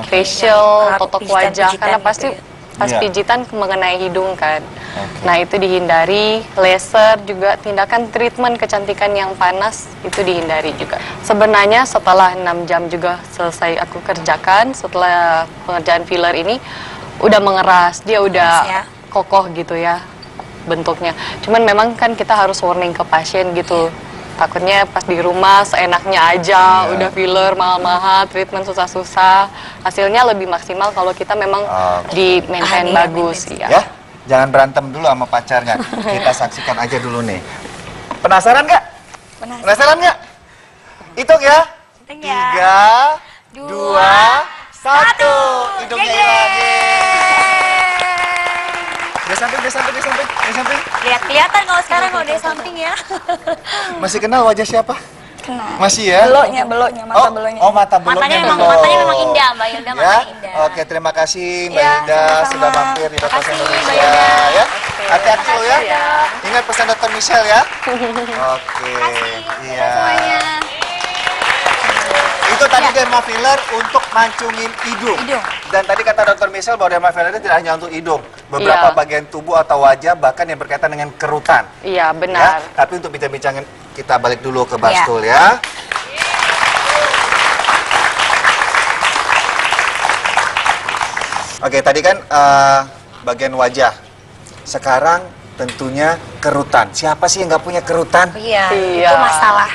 facial, totok wajah, pijitan karena gitu pasti ya. pas pijitan mengenai hidung kan. Nah itu dihindari. Laser juga, tindakan treatment kecantikan yang panas itu dihindari juga. Sebenarnya setelah 6 jam juga selesai aku kerjakan, setelah pengerjaan filler ini udah mengeras, dia udah kokoh gitu ya bentuknya. Cuman memang kan kita harus warning ke pasien gitu. Takutnya pas di rumah seenaknya aja, udah filler mahal-mahal, treatment susah-susah. Hasilnya lebih maksimal kalau kita memang di maintain bagus. Ya, jangan berantem dulu sama pacarnya. Kita saksikan aja dulu nih. Penasaran nggak? Penasaran nggak? Hitung ya. 3, 2, 1. Hidungnya hilang. Dia samping. Lihat-kelihatan kalau sekarang kalau dia samping ya. Masih kenal wajah siapa? Kenal. Masih ya? Beloknya, mata beloknya. Oh, mata beloknya matanya memang indah, Mbak Hilda, matanya indah. Oke, terima kasih Mbak Ya, Hilda sama-sama. sudah mampir di Dokter Makasih, Indonesia Mbak Hilda. ya. Hati-hati lo ya. Ingat pesan Dokter Michelle ya. Oke. Iya. Semuanya. Itu tadi derma filler untuk mancungin hidung. Dan tadi kata Dokter Michelle bahwa derma filler itu tidak hanya untuk hidung, beberapa bagian tubuh atau wajah bahkan yang berkaitan dengan kerutan. Iya, benar. Ya? Tapi untuk bincang-bincangin kita balik dulu ke Bastul ya. Oke, tadi kan bagian wajah. Sekarang tentunya kerutan. Siapa sih yang nggak punya kerutan? Iya, itu masalah.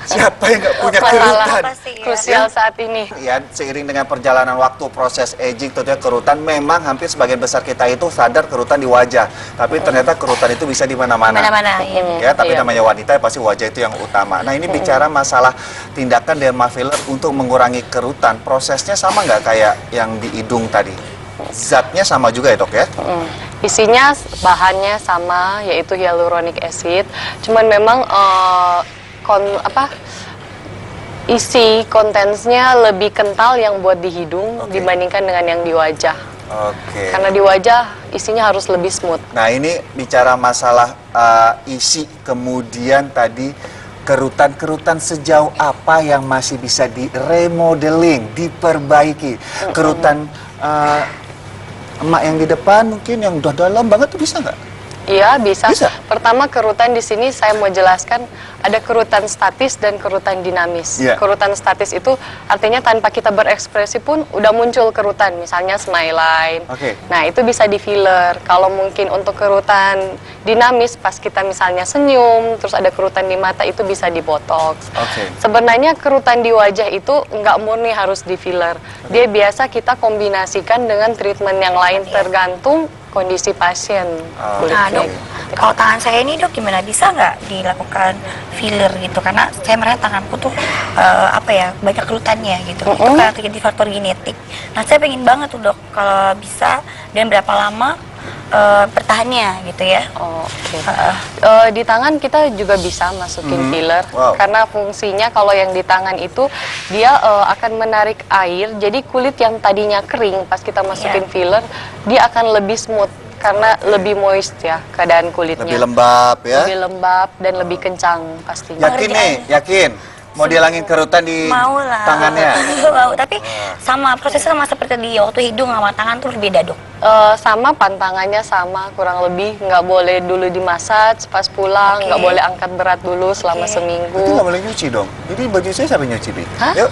Siapa yang nggak punya kerutan? Krusial saat ini. Ya, seiring dengan perjalanan waktu, proses aging, tentunya kerutan memang hampir sebagian besar kita itu sadar kerutan di wajah. Tapi ternyata kerutan itu bisa di mana-mana. Ya, tapi namanya wanita pasti wajah itu yang utama. Nah, ini bicara masalah tindakan derma filler untuk mengurangi kerutan. Prosesnya sama nggak kayak yang di hidung tadi? Zatnya sama juga ya, Dok ya? Isinya, bahannya sama, yaitu hyaluronic acid. Cuman memang isi kontensnya lebih kental yang buat di hidung dibandingkan dengan yang di wajah. Karena di wajah isinya harus lebih smooth. Nah, ini bicara masalah isi, kemudian tadi kerutan-kerutan sejauh apa yang masih bisa di-remodeling, diperbaiki. Kerutan emak yang di depan mungkin yang udah dalam banget tuh bisa nggak? Iya, bisa. Pertama, kerutan di sini saya mau jelaskan ada kerutan statis dan kerutan dinamis. Kerutan statis itu artinya tanpa kita berekspresi pun udah muncul kerutan, misalnya smile line. Nah, itu bisa di filler. Kalau mungkin untuk kerutan dinamis, pas kita misalnya senyum, terus ada kerutan di mata, itu bisa di botox. Sebenarnya kerutan di wajah itu nggak murni harus di filler. Dia biasa kita kombinasikan dengan treatment yang lain tergantung kondisi pasien kulitnya. Dok, kalau tangan saya ini Dok gimana, bisa nggak dilakukan filler gitu? Karena saya merasa tanganku tuh banyak kerutannya gitu. Itu karena terjadi faktor genetik. Nah, saya pengen banget tuh Dok kalau bisa, dan berapa lama bertahannya gitu ya. Di tangan kita juga bisa masukin filler, karena fungsinya kalau yang di tangan itu dia akan menarik air, jadi kulit yang tadinya kering pas kita masukin filler dia akan lebih smooth karena lebih moist ya keadaan kulitnya. Lebih lembab ya. Lebih lembab dan lebih kencang pastinya. Yakin nih, yakin mau dihilangin kerutan di tangannya? Mau, tapi sama prosesnya sama seperti di waktu hidung sama tangan tuh berbeda Dok? Sama, pantangannya sama kurang lebih. Nggak boleh dulu dimasaj pas pulang, nggak boleh angkat berat dulu selama seminggu. Berarti nggak boleh nyuci dong? Jadi baju saya siapa nyuci, Bi? Yuk.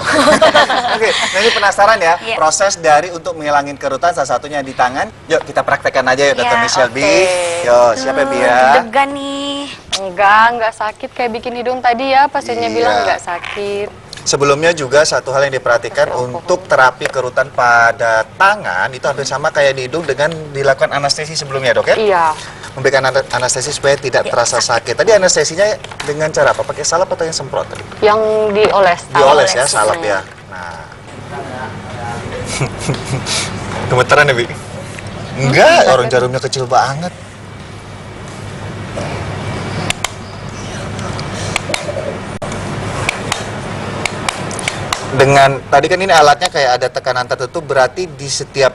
Nah ini penasaran ya, proses dari untuk menghilangin kerutan salah satunya di tangan. Yuk kita praktekkan aja yuk, Dr. Michelle, Bi. Yuk, siapa Bi ya? Deg-degan nih. Nggak sakit kayak bikin hidung tadi ya, pasiennya bilang nggak sakit. Sebelumnya juga satu hal yang diperhatikan untuk terapi kerutan pada tangan itu hampir sama kayak di hidung dengan dilakukan anestesi sebelumnya, Dok ya? Iya. Memberikan anestesi supaya tidak terasa sakit. Tadi anestesinya dengan cara apa? Pakai salep atau yang semprot tadi? Yang dioles. Dioles ya, salep ya. Nah. Gemeteran ya, Bi? Enggak, orang jarumnya kecil banget. Dengan tadi kan ini alatnya kayak ada tekanan tertentu, berarti di setiap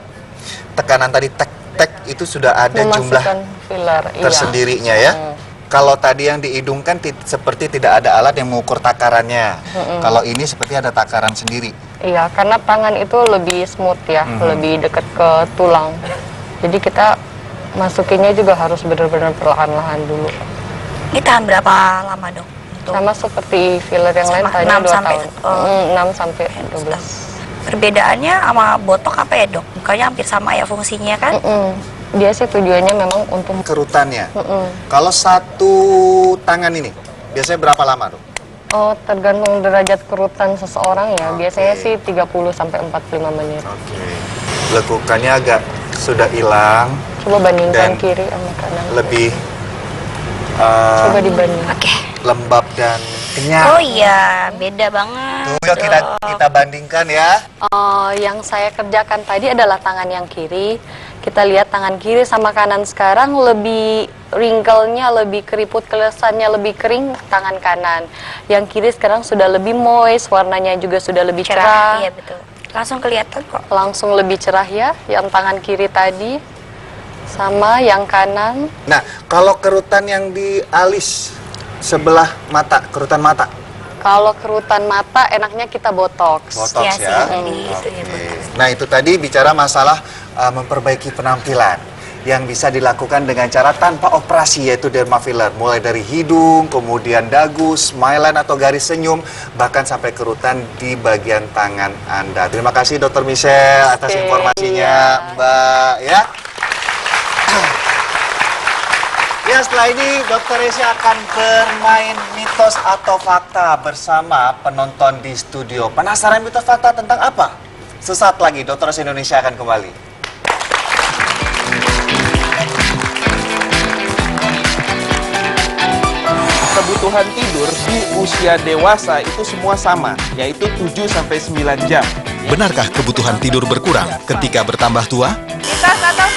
tekanan tadi tek-tek itu sudah ada jumlah filler, tersendirinya ya. kalau tadi yang dihidungkan seperti tidak ada alat yang mengukur takarannya. Kalau ini seperti ada takaran sendiri. Iya, karena tangan itu lebih smooth ya, lebih dekat ke tulang. Jadi kita masukinnya juga harus benar-benar perlahan-lahan dulu. Ini tahan berapa lama dok? Sama seperti filler yang lain, tanya 2 tahun. 6 sampai 12. Perbedaannya sama botok apa ya dok? Mukanya hampir sama ya fungsinya kan? Dia sih tujuannya memang untuk Kerutannya. Kalau satu tangan ini, biasanya berapa lama dok? Oh, tergantung derajat kerutan seseorang ya. Biasanya sih 30 sampai 45 menit. Lekukannya agak sudah hilang. Coba bandingkan Dan kiri sama kanan. Lebih Coba dibanding. lembab dan kenyang. Oh iya, beda banget. Tuh, yuk kita bandingkan ya. Yang saya kerjakan tadi adalah tangan yang kiri. Kita lihat tangan kiri sama kanan sekarang lebih wrinkle-nya, lebih keriput kelesannya lebih kering tangan kanan. Yang kiri sekarang sudah lebih moist, warnanya juga sudah lebih cerah. Iya betul. Langsung kelihatan kok. Langsung lebih cerah ya, yang tangan kiri tadi sama yang kanan. Nah, kalau kerutan yang di alis sebelah mata, kerutan mata. Kalau kerutan mata enaknya kita botox. Botox Iya ya. sih, itu ya, botox. Nah, itu tadi bicara masalah memperbaiki penampilan yang bisa dilakukan dengan cara tanpa operasi, yaitu derma filler. Mulai dari hidung, kemudian dagu, smile line atau garis senyum, bahkan sampai kerutan di bagian tangan Anda. Terima kasih Dr. Michelle atas informasinya, Mbak ya. Ya, setelah ini Dr. Resi akan bermain mitos atau fakta bersama penonton di studio. Penasaran mitos fakta tentang apa? Sesaat lagi Dr. Resi Indonesia akan kembali. Kebutuhan tidur di usia dewasa itu semua sama, yaitu 7-9 jam. Benarkah kebutuhan tidur berkurang ketika bertambah tua? Mitos atau